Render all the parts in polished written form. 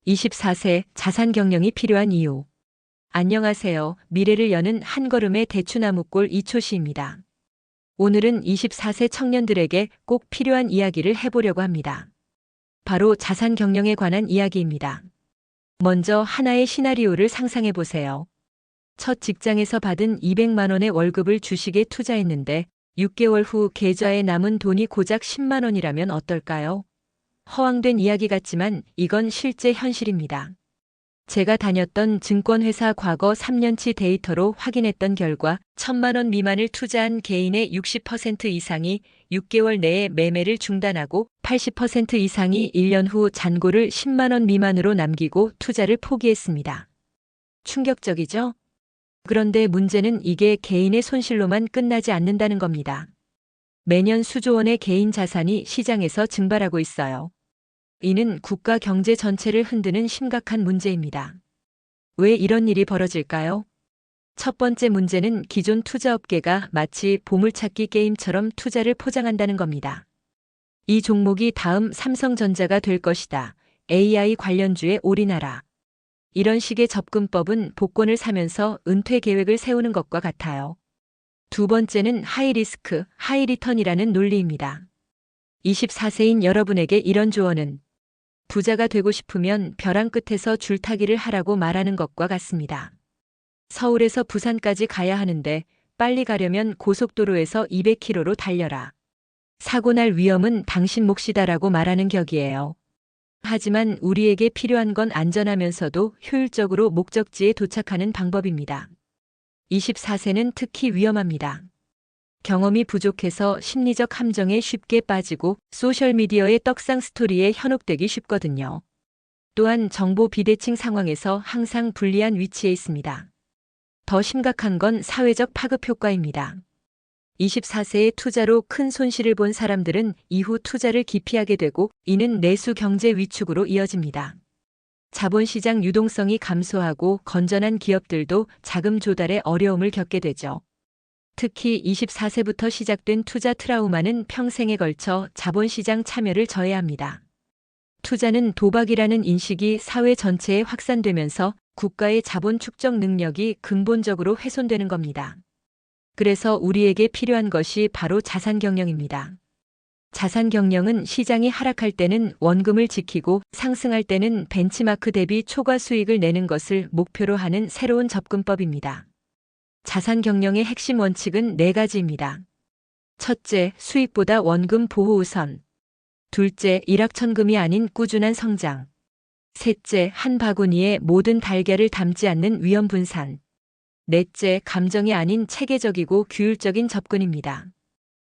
24세 자산 경영이 필요한 이유. 안녕하세요. 미래를 여는 한 걸음의 대추나무꼴 이초시입니다. 오늘은 24세 청년들에게 꼭 필요한 이야기를 해보려고 합니다. 바로 자산 경영에 관한 이야기입니다. 먼저 하나의 시나리오를 상상해 보세요. 첫 직장에서 받은 200만 원의 월급을 주식에 투자했는데 6개월 후 계좌에 남은 돈이 고작 10만 원이라면 어떨까요? 허황된 이야기 같지만 이건 실제 현실입니다. 제가 다녔던 증권회사 과거 3년치 데이터로 확인했던 결과 1,000만 원 미만을 투자한 개인의 60% 이상이 6개월 내에 매매를 중단하고 80% 이상이 1년 후 잔고를 10만 원 미만으로 남기고 투자를 포기했습니다. 충격적이죠? 그런데 문제는 이게 개인의 손실로만 끝나지 않는다는 겁니다. 매년 수조 원의 개인 자산이 시장에서 증발하고 있어요. 이는 국가 경제 전체를 흔드는 심각한 문제입니다. 왜 이런 일이 벌어질까요? 첫 번째 문제는 기존 투자업계가 마치 보물찾기 게임처럼 투자를 포장한다는 겁니다. 이 종목이 다음 삼성전자가 될 것이다. AI 관련주에 올인하라. 이런 식의 접근법은 복권을 사면서 은퇴 계획을 세우는 것과 같아요. 두 번째는 하이리스크, 하이리턴이라는 논리입니다. 24세인 여러분에게 이런 조언은 부자가 되고 싶으면 벼랑 끝에서 줄타기를 하라고 말하는 것과 같습니다. 서울에서 부산까지 가야 하는데 빨리 가려면 고속도로에서 200km로 달려라. 사고 날 위험은 당신 몫이다라고 말하는 격이에요. 하지만 우리에게 필요한 건 안전하면서도 효율적으로 목적지에 도착하는 방법입니다. 24세는 특히 위험합니다. 경험이 부족해서 심리적 함정에 쉽게 빠지고 소셜미디어의 떡상 스토리에 현혹되기 쉽거든요. 또한 정보 비대칭 상황에서 항상 불리한 위치에 있습니다. 더 심각한 건 사회적 파급 효과입니다. 24세의 투자로 큰 손실을 본 사람들은 이후 투자를 기피하게 되고 이는 내수 경제 위축으로 이어집니다. 자본시장 유동성이 감소하고 건전한 기업들도 자금 조달에 어려움을 겪게 되죠. 특히 24세부터 시작된 투자 트라우마는 평생에 걸쳐 자본시장 참여를 저해합니다. 투자는 도박이라는 인식이 사회 전체에 확산되면서 국가의 자본 축적 능력이 근본적으로 훼손되는 겁니다. 그래서 우리에게 필요한 것이 바로 자산 경영입니다. 자산 경영은 시장이 하락할 때는 원금을 지키고 상승할 때는 벤치마크 대비 초과 수익을 내는 것을 목표로 하는 새로운 접근법입니다. 자산 경영의 핵심 원칙은 4가지입니다. 첫째, 수익보다 원금 보호 우선. 둘째, 일확천금이 아닌 꾸준한 성장. 셋째, 한 바구니에 모든 달걀을 담지 않는 위험 분산. 넷째, 감정이 아닌 체계적이고 규율적인 접근입니다.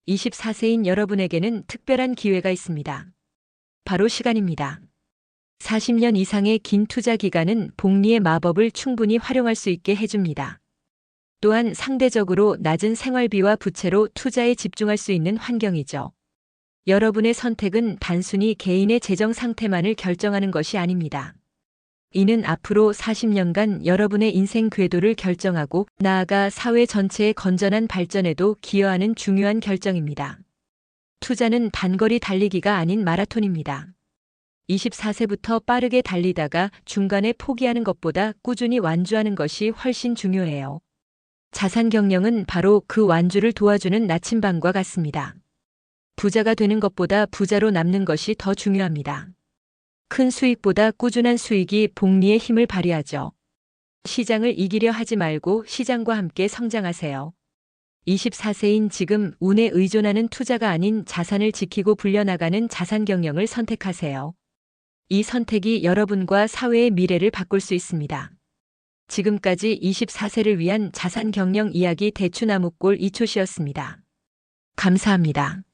24세인 여러분에게는 특별한 기회가 있습니다. 바로 시간입니다. 40년 이상의 긴 투자 기간은 복리의 마법을 충분히 활용할 수 있게 해줍니다. 또한 상대적으로 낮은 생활비와 부채로 투자에 집중할 수 있는 환경이죠. 여러분의 선택은 단순히 개인의 재정 상태만을 결정하는 것이 아닙니다. 이는 앞으로 40년간 여러분의 인생 궤도를 결정하고 나아가 사회 전체의 건전한 발전에도 기여하는 중요한 결정입니다. 투자는 단거리 달리기가 아닌 마라톤입니다. 24세부터 빠르게 달리다가 중간에 포기하는 것보다 꾸준히 완주하는 것이 훨씬 중요해요. 자산 경영은 바로 그 완주를 도와주는 나침반과 같습니다. 부자가 되는 것보다 부자로 남는 것이 더 중요합니다. 큰 수익보다 꾸준한 수익이 복리의 힘을 발휘하죠. 시장을 이기려 하지 말고 시장과 함께 성장하세요. 24세인 지금 운에 의존하는 투자가 아닌 자산을 지키고 불려나가는 자산 경영을 선택하세요. 이 선택이 여러분과 사회의 미래를 바꿀 수 있습니다. 지금까지 24세를 위한 자산 경영 이야기 대추나무꼴 이초시였습니다. 감사합니다.